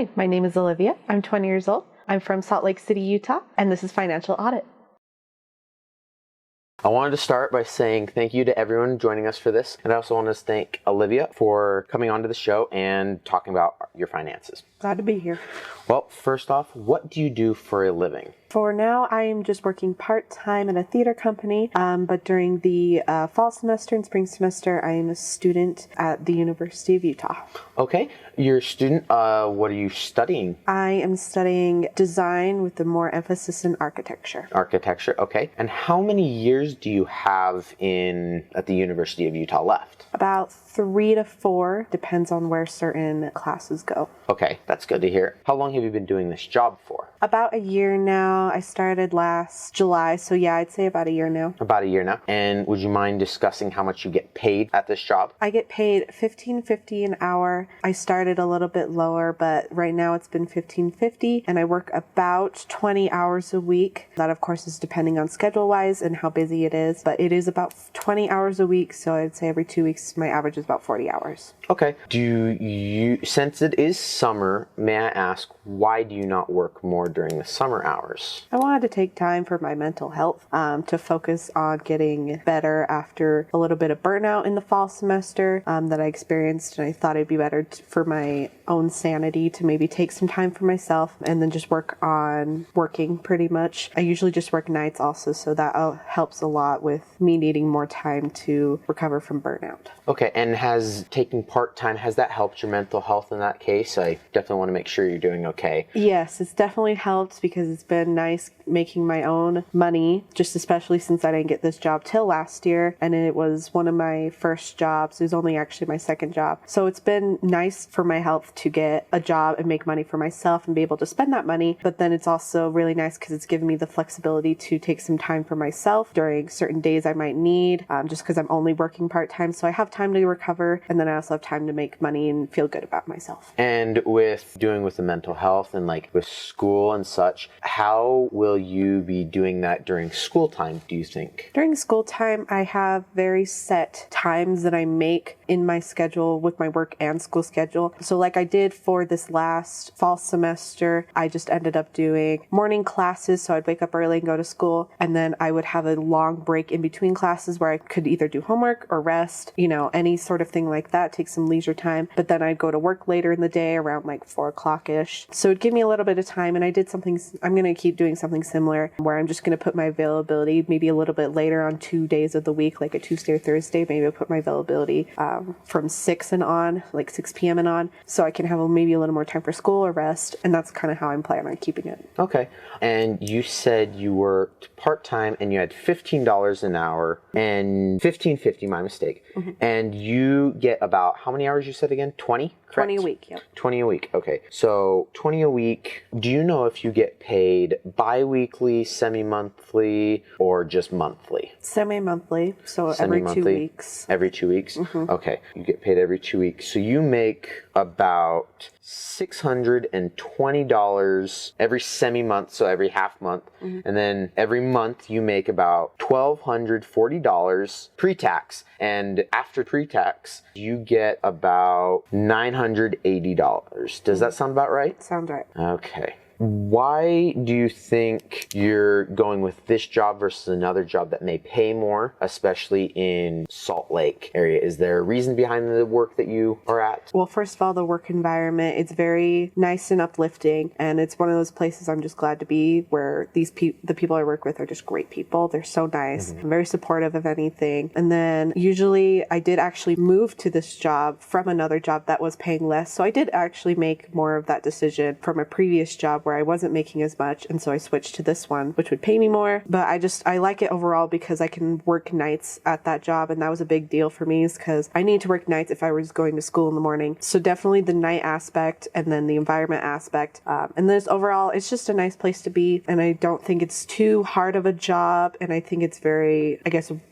Hi, my name is Olivia. I'm 20 years old. I'm from Salt Lake City, Utah, and this is Financial Audit. I wanted to start by saying thank you to everyone joining us for this. And I also want to thank Olivia for coming onto the show and talking about your finances. Glad to be here. Well, first off, what do you do for a living? For now, I am just working part-time in a theater company, but during the fall semester and spring semester, I am a student at the University of Utah. Okay, you're a student. What are you studying? I am studying design with a more emphasis in architecture. Architecture, okay. And how many years do you have at the University of Utah left? About 3 to 4, depends on where certain classes go. Okay, that's good to hear. How long have you been doing this job for? About a year now. I started last July, so yeah, I'd say about a year now. About a year now. And would you mind discussing how much you get paid at this job? I get paid $15.50 an hour. I started a little bit lower, but right now it's been $15.50, and I work about 20 hours a week. That, of course, is depending on schedule-wise and how busy it is, but it is about 20 hours a week, so I'd say every 2 weeks my average is about 40 hours. Okay. Since it is summer, may I ask, why do you not work more during the summer hours? I wanted to take time for my mental health, to focus on getting better after a little bit of burnout in the fall semester that I experienced, and I thought it'd be better for my own sanity to maybe take some time for myself and then just work on working pretty much. I usually just work nights also, so that helps a lot with me needing more time to recover from burnout. Okay, and has taking part-time, has that helped your mental health in that case? I definitely want to make sure you're doing okay. Yes, it's definitely helped because it's been nice making my own money, just especially since I didn't get this job till last year, and it was one of my first jobs. It was only actually my second job. So it's been nice for my health to get a job and make money for myself and be able to spend that money, but then it's also really nice because it's given me the flexibility to take some time for myself during certain days I might need, just because I'm only working part-time, so I have time to recover, and then I also have time to make money and feel good about myself. And with the mental health and like with school and such, how will you be doing that during school time, do you think? During school time, I have very set times that I make in my schedule with my work and school schedule. So like I did for this last fall semester, I just ended up doing morning classes, so I'd wake up early and go to school, and then I would have a long break in between classes where I could either do homework or rest, any sort of thing like that, take some leisure time. But then I'd go to work later in the day around like 4 o'clock-ish. So it'd give me a little bit of time, and I'm going to keep doing something similar where I'm just going to put my availability maybe a little bit later on 2 days of the week, like a Tuesday or Thursday. Maybe I'll put my availability from 6 and on, like 6 p.m. and on, so I can have maybe a little more time for school or rest, and that's kind of how I'm planning on keeping it. Okay. And you said you worked part-time and you had $15 an hour, and $15.50, my mistake. Mm-hmm. And you get about, how many hours you said again? 20? Correct? 20 a week, yeah. 20 a week, okay. So 20 a week, do you know if you get paid bi-weekly, semi-monthly, or just monthly? Semi-monthly, so every 2 weeks. Every 2 weeks? Mm-hmm. Okay, you get paid every 2 weeks. So you make about $620 every semi-month, so every half month. Mm-hmm. And then every month you make about $1,240 pre-tax. And after pre-tax, you get about $980. Does that sound about right? Sounds right. Okay. Why do you think you're going with this job versus another job that may pay more, especially in Salt Lake area? Is there a reason behind the work that you are at? Well, first of all, the work environment, it's very nice and uplifting, and it's one of those places I'm just glad to be, where the people I work with are just great people. They're so nice. Mm-hmm. I'm very supportive of anything. And then usually I did actually move to this job from another job that was paying less, so I did actually make more of that decision from a previous job where I wasn't making as much, and so I switched to this one, which would pay me more. But I like it overall because I can work nights at that job, and that was a big deal for me, is because I need to work nights if I was going to school in the morning. So definitely the night aspect, and then the environment aspect, and then overall, it's just a nice place to be, and I don't think it's too hard of a job, and I think it's very,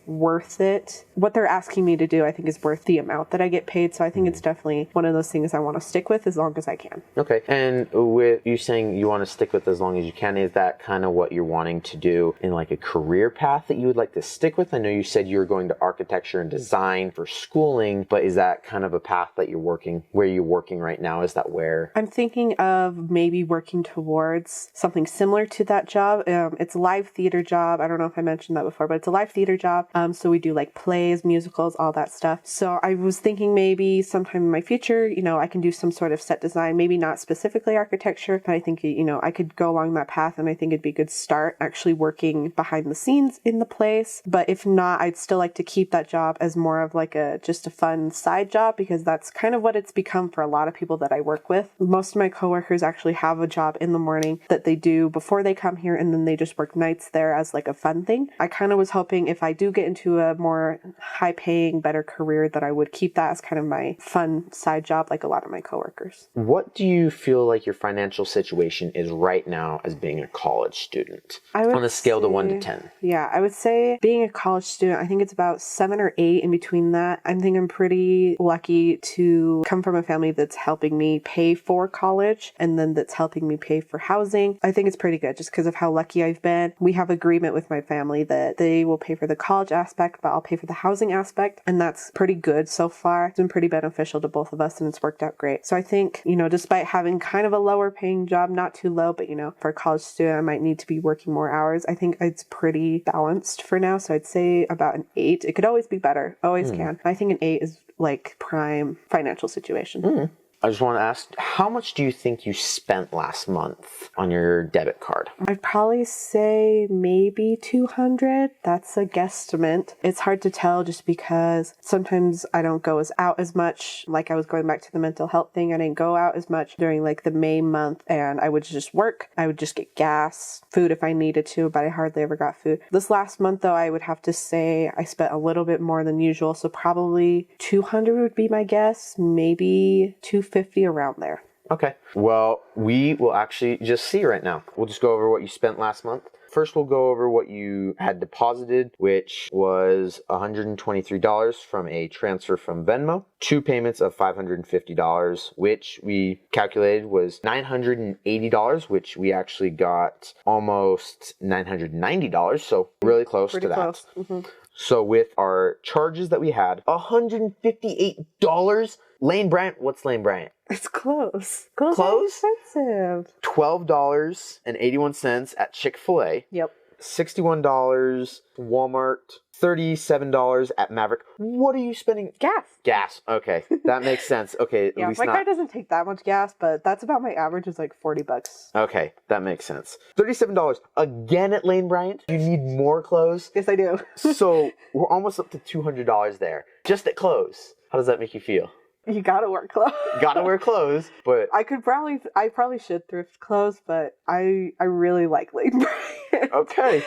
worth it. What they're asking me to do, I think, is worth the amount that I get paid. So I think it's definitely one of those things I want to stick with as long as I can. Okay. And with you saying you want to stick with as long as you can, is that kind of what you're wanting to do in like a career path that you would like to stick with? I know you said you were going to architecture and design for schooling, but is that kind of a path that you're working, where you're working right now? Is that where? I'm thinking of maybe working towards something similar to that job. It's a live theater job. I don't know if I mentioned that before, but it's a live theater job. So we do like plays, musicals, all that stuff. So I was thinking maybe sometime in my future, I can do some sort of set design, maybe not specifically architecture, but I think, I could go along that path, and I think it'd be a good start actually working behind the scenes in the place. But if not, I'd still like to keep that job as more of like just a fun side job, because that's kind of what it's become for a lot of people that I work with. Most of my coworkers actually have a job in the morning that they do before they come here, and then they just work nights there as like a fun thing. I kind of was hoping if I do get into a more high paying, better career, that I would keep that as kind of my fun side job like a lot of my coworkers. What do you feel like your financial situation is right now as being a college student on a scale to 1 to 10? Yeah, I would say being a college student, I think it's about 7 or 8 in between that. I think I'm pretty lucky to come from a family that's helping me pay for college, and then that's helping me pay for housing. I think it's pretty good just because of how lucky I've been. We have agreement with my family that they will pay for the college aspect, but I'll pay for the housing aspect. And that's pretty good so far. It's been pretty beneficial to both of us, and it's worked out great. So I think, despite having kind of a lower paying job, not too low, but for a college student, I might need to be working more hours. I think it's pretty balanced for now. So I'd say about an 8. It could always be better. Always can. I think an 8 is like prime financial situation. I just want to ask, how much do you think you spent last month on your debit card? I'd probably say maybe 200. That's a guesstimate. It's hard to tell just because sometimes I don't go out as much. Like I was going back to the mental health thing. I didn't go out as much during like the May month, and I would just work. I would just get gas, food if I needed to, but I hardly ever got food. This last month though, I would have to say I spent a little bit more than usual. So probably 200 would be my guess. Maybe 250, around there. Okay. Well, we will actually just see right now. We'll just go over what you spent last month. First, we'll go over what you had deposited, which was $123 from a transfer from Venmo. 2 payments of $550, which we calculated was $980, which we actually got almost $990. So really close to that. Close. Mm-hmm. So with our charges that we had, $158. Lane Bryant, what's Lane Bryant? It's close. Close? Expensive. $12.81 at Chick-fil-A. Yep. $61 Walmart. $37 at Maverick. What are you spending? Gas. Okay. That makes sense. Okay. Yeah, my car doesn't take that much gas, but that's about my average is like $40. Okay. That makes sense. $37 again at Lane Bryant. You need more clothes? Yes, I do. So we're almost up to $200 there. Just at clothes. How does that make you feel? You gotta wear clothes. Gotta wear clothes, but I probably should thrift clothes, but I really like Lane Bryant. Okay.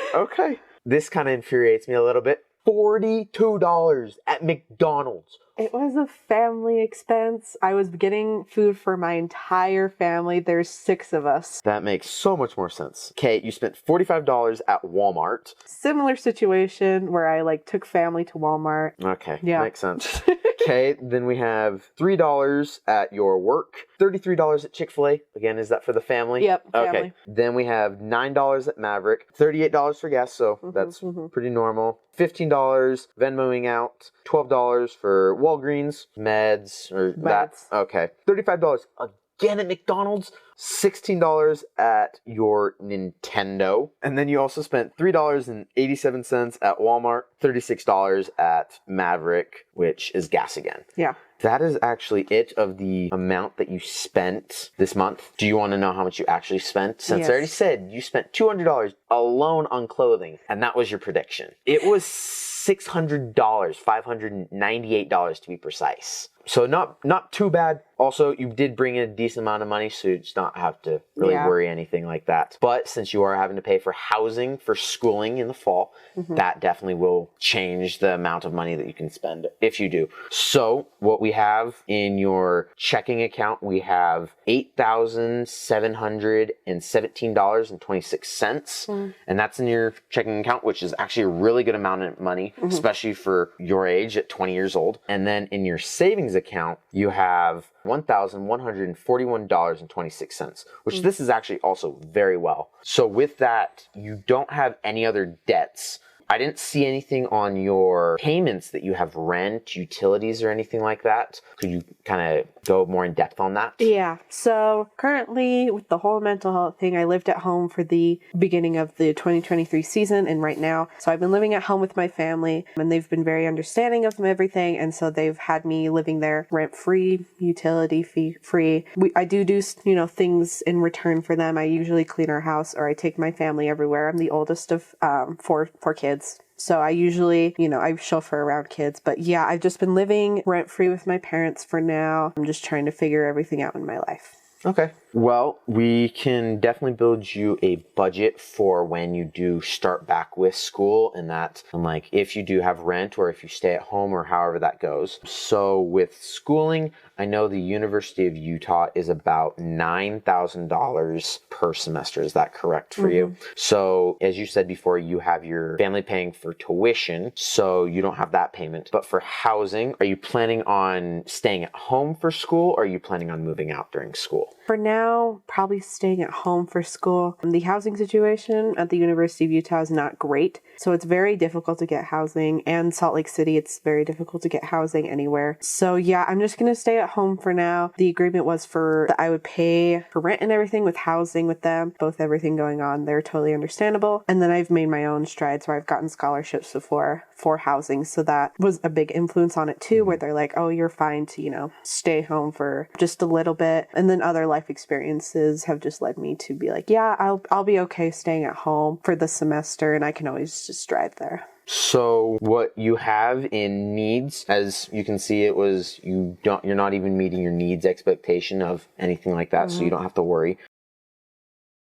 This kind of infuriates me a little bit. $42 at McDonald's. It was a family expense. I was getting food for my entire family. There's 6 of us. That makes so much more sense. Okay, you spent $45 at Walmart. Similar situation where I took family to Walmart. Okay, yeah. Makes sense. Okay, then we have $3 at your work, $33 at Chick-fil-A. Again, is that for the family? Yep, family. Okay, then we have $9 at Maverick, $38 for gas, so that's pretty normal. $15 Venmoing out, $12 for Walgreens, meds, or that. Okay, $35 again at McDonald's, $16 at your Nintendo, and then you also spent $3.87 at Walmart, $36 at Maverick, which is gas again. Yeah. That is actually it of the amount that you spent this month. Do you want to know how much you actually spent? Since I already said you spent $200 alone on clothing, and that was your prediction. It was $600, $598 to be precise. So not too bad. Also, you did bring in a decent amount of money, so you just not have to really worry anything like that. But since you are having to pay for housing for schooling in the fall, that definitely will change the amount of money that you can spend if you do. So what we have in your checking account, we have $8,717.26. And that's in your checking account, which is actually a really good amount of money money, especially for your age at 20 years old. And then in your savings account, you have $1,141.26, which this is actually also very well. So with that, you don't have any other debts. I didn't see anything on your payments that you have rent, utilities, or anything like that. Could you kind of go more in depth on that? Yeah. So currently with the whole mental health thing, I lived at home for the beginning of the 2023 season and right now. So I've been living at home with my family and they've been very understanding of everything. And so they've had me living there rent free, utility fee free. I do, things in return for them. I usually clean our house or I take my family everywhere. I'm the oldest of four kids. So I usually, I chauffeur around kids. But yeah, I've just been living rent free with my parents for now. I'm just trying to figure everything out in my life. Okay. Well, we can definitely build you a budget for when you do start back with school and that, and like if you do have rent or if you stay at home or however that goes. So with schooling, I know the University of Utah is about $9,000 per semester. Is that correct for you? So as you said before, you have your family paying for tuition, so you don't have that payment. But for housing, are you planning on staying at home for school or are you planning on moving out during school? For now, probably staying at home for school. The housing situation at the University of Utah is not great. So it's very difficult to get housing. And Salt Lake City, it's very difficult to get housing anywhere. So yeah, I'm just going to stay at home for now. The agreement was that I would pay for rent and everything with housing with them, both everything going on. They're totally understandable. And then I've made my own strides where I've gotten scholarships before for housing. So that was a big influence on it too, where they're like, oh, you're fine to, stay home for just a little bit. And then other life experiences have just led me to be like, yeah, I'll be okay staying at home for the semester and I can always just drive there. So what you have in needs, as you can see, you're not even meeting your needs expectation of anything like that. So you don't have to worry.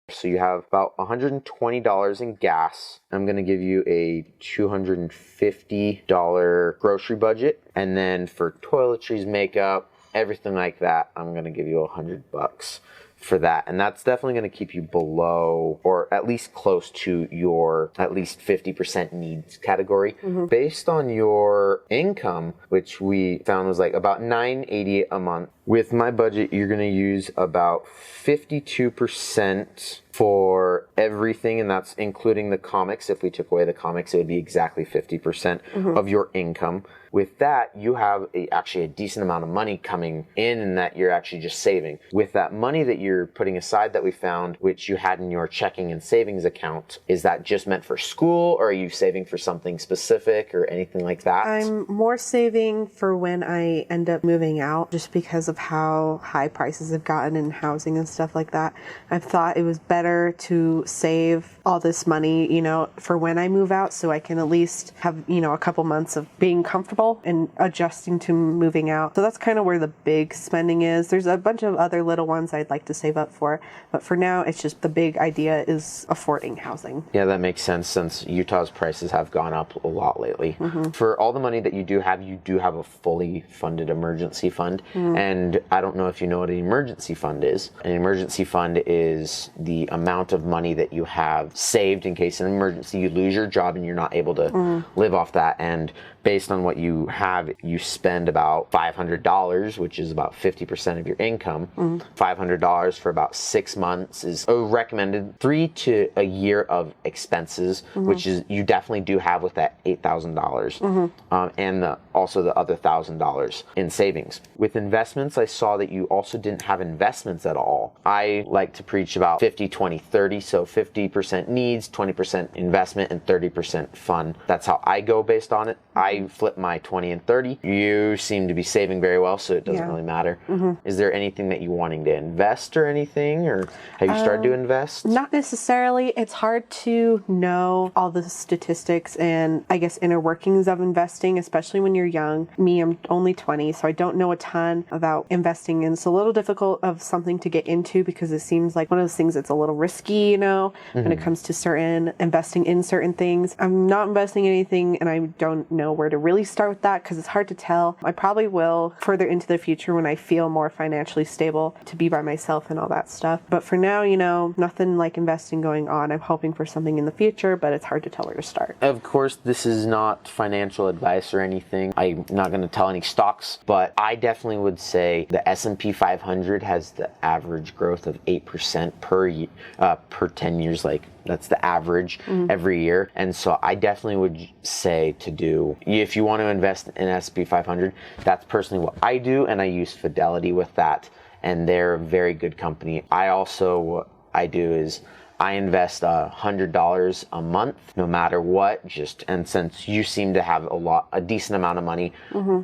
So you have about $120 in gas. I'm going to give you a $250 grocery budget. And then for toiletries, makeup, everything like that, I'm going to give you $100 for that. And that's definitely going to keep you below or at least close to your at least 50% needs category. Based on your income, which we found was like about $980 a month. With my budget, you're going to use about 52% for everything, and that's including the comics. If we took away the comics, it would be exactly 50% of your income. With that, you have actually a decent amount of money coming in and that you're actually just saving. With that money that you're putting aside that we found, which you had in your checking and savings account, is that just meant for school or are you saving for something specific or anything like that? I'm more saving for when I end up moving out just because of how high prices have gotten in housing and stuff like that. I've thought it was better to save all this money, for when I move out so I can at least have, a couple months of being comfortable and adjusting to moving out. So that's kind of where the big spending is. There's a bunch of other little ones I'd like to save up for, but for now it's just the big idea is affording housing. Yeah, that makes sense since Utah's prices have gone up a lot lately. For all the money that you do have a fully funded emergency fund. And I don't know if you know what an emergency fund is. An emergency fund is the amount of money that you have saved in case of an emergency, you lose your job and you're not able to live off that. And based on what you have, you spend about $500, which is about 50% of your income. $500 for about 6 months is recommended. 3 to a year of expenses, which is you definitely do have with that $8,000, and also the other $1,000 in savings. With investments, I saw that you also didn't have investments at all. I like to preach about 50, 20, 30. So 50% needs, 20% investment, and 30% fun. That's how I go based on it. I flip my 20 and 30. You seem to be saving very well, so it doesn't really matter. Is there anything that you're wanting to invest or anything, or have you started to invest? Not necessarily. It's hard to know all the statistics and I guess inner workings of investing, especially when you're young. Me, I'm only 20, so I don't know a ton about about investing in. It's a little difficult of something to get into because it seems like one of those things that's a little risky, you know, when it comes to certain investing in certain things. I'm not investing in anything and I don't know where to really start with that because it's hard to tell. I probably will further into the future when I feel more financially stable to be by myself and all that stuff. But for now, you know, nothing like investing going on. I'm hoping for something in the future, but it's hard to tell where to start. Of course, this is not financial advice or anything. I'm not going to tell any stocks, but I definitely would say the S&P 500 has the average growth of 8% per 10 years. Like, that's the average every year. And so I definitely would say to do, if you want to invest in S&P 500, that's personally what I do. And I use Fidelity with that. And they're a very good company. What I do is I invest $100 a month, no matter what. And since you seem to have a decent amount of money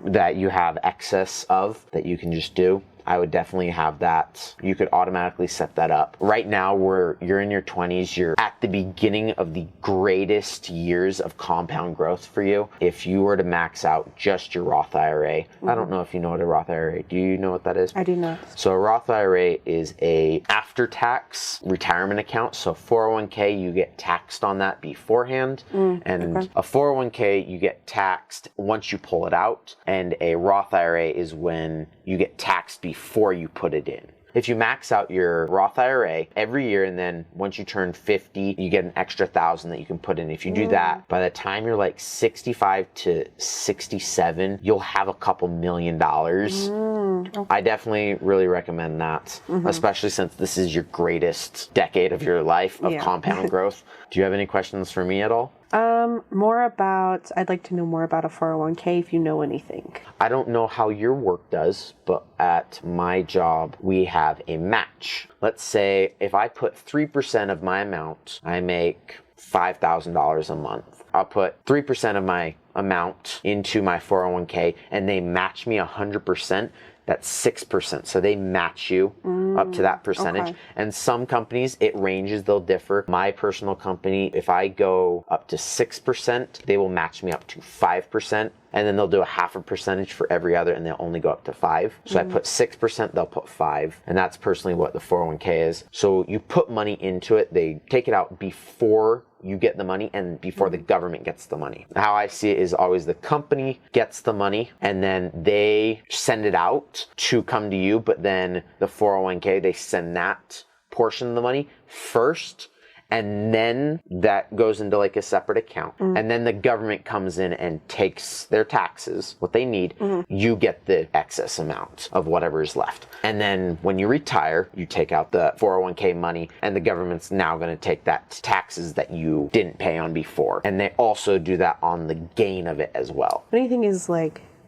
that you have excess of that you can just do, I would definitely have that. You could automatically set that up. Right now, you're in your 20s. You're at the beginning of the greatest years of compound growth for you. If you were to max out just your Roth IRA, I don't know if you know what a Roth IRA. Do you know what that is? I do not. So a Roth IRA is a after-tax retirement account. So 401k, you get taxed on that beforehand, and a 401k you get taxed once you pull it out, and a Roth IRA is when you get taxed before you put it in. If you max out your Roth IRA every year, and then once you turn 50, you get an extra $1,000 that you can put in. If you do that, by the time you're like 65 to 67, you'll have a couple $1,000,000. I definitely really recommend that, especially since this is your greatest decade of your life of compound growth. Do you have any questions for me at all? I'd like to know more about a 401k if you know anything. I don't know how your work does, but at my job, we have a match. Let's say if I put 3% of my amount, I make $5,000 a month. I'll put 3% of my amount into my 401k and they match me 100%. That's 6%. So they match you up to that percentage. Okay. And some companies, it ranges, they'll differ. My personal company, if I go up to 6%, they will match me up to 5%. And then they'll do a half a percentage for every other, and they'll only go up to 5%. So I put 6%, they'll put 5%. And that's personally what the 401k is. So you put money into it, they take it out before you get the money and before the government gets the money. How I see it is always the company gets the money and then they send it out to come to you, but then the 401k, they send that portion of the money first, and then that goes into like a separate account. And then the government comes in and takes their taxes, what they need. You get the excess amount of whatever is left. And then when you retire, you take out the 401k money, and the government's now going to take that taxes that you didn't pay on before. And they also do that on the gain of it as well. What do you think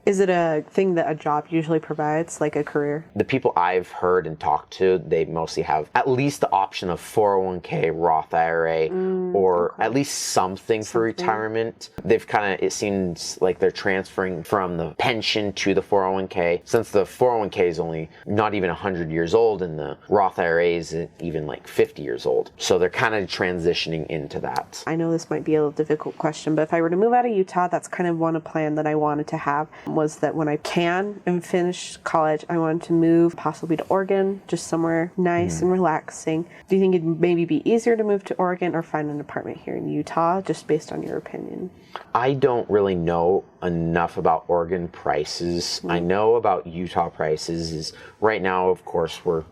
is it a thing that a job usually provides, like a career? The people I've heard and talked to, they mostly have at least the option of 401k, Roth IRA, or at least something for retirement. They've it seems like they're transferring from the pension to the 401k, since the 401k is only not even 100 years old and the Roth IRA isn't even like 50 years old. So they're kind of transitioning into that. I know this might be a little difficult question, but if I were to move out of Utah, that's kind of a plan that I wanted to have. Was that when I can and finish college, I wanted to move possibly to Oregon, just somewhere nice and relaxing. Do you think it'd maybe be easier to move to Oregon or find an apartment here in Utah, just based on your opinion? I don't really know enough about Oregon prices. I know about Utah prices is right now, of course, we're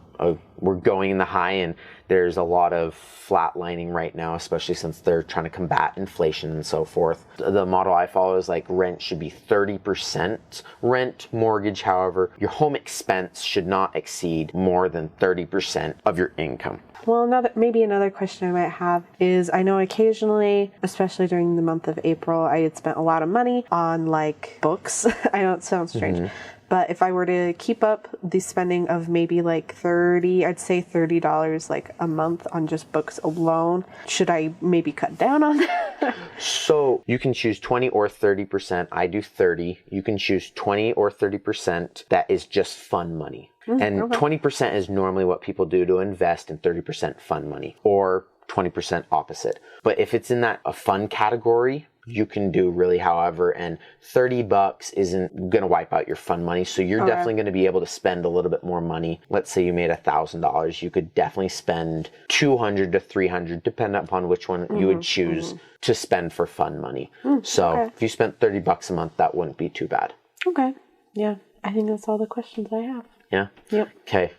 going in the high, and there's a lot of flatlining right now, especially since they're trying to combat inflation and so forth. The model I follow is like rent should be 30% rent. Mortgage, however, your home expense should not exceed more than 30% of your income. Well, another question I might have is, I know occasionally, especially during the month of April, I had spent a lot of money on like books. I know it sounds strange. But if I were to keep up the spending of maybe like I'd say $30 like a month on just books alone, should I maybe cut down on that? So you can choose 20 or 30%. I do 30. You can choose 20 or 30% that is just fun money. And 20% is normally what people do to invest, and 30% fun money, or 20% opposite. But if it's in a fun category, you can do really however, and $30 isn't gonna wipe out your fund money, so you're definitely gonna be able to spend a little bit more money. Let's say you made $1,000, you could definitely spend $200 to $300, depending upon which one you would choose to spend for fund money. So if you spent $30 a month, that wouldn't be too bad. Okay. Yeah, I think that's all the questions I have. Yeah? Yep. Okay.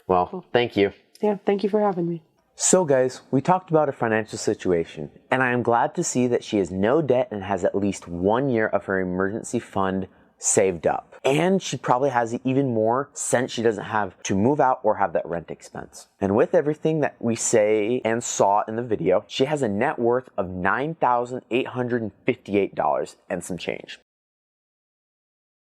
Well, thank you. Yeah, thank you for having me. So guys, we talked about her financial situation, and I am glad to see that she has no debt and has at least 1 year of her emergency fund saved up. And she probably has even more since she doesn't have to move out or have that rent expense. And with everything that we say and saw in the video, she has a net worth of $9,858 and some change.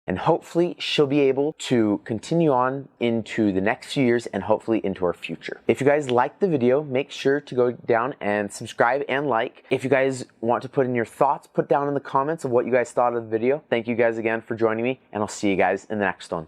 And hopefully she'll be able to continue on into the next few years and hopefully into our future. If you guys liked the video, make sure to go down and subscribe and like. If you guys want to put in your thoughts, put down in the comments of what you guys thought of the video. Thank you guys again for joining me, and I'll see you guys in the next one.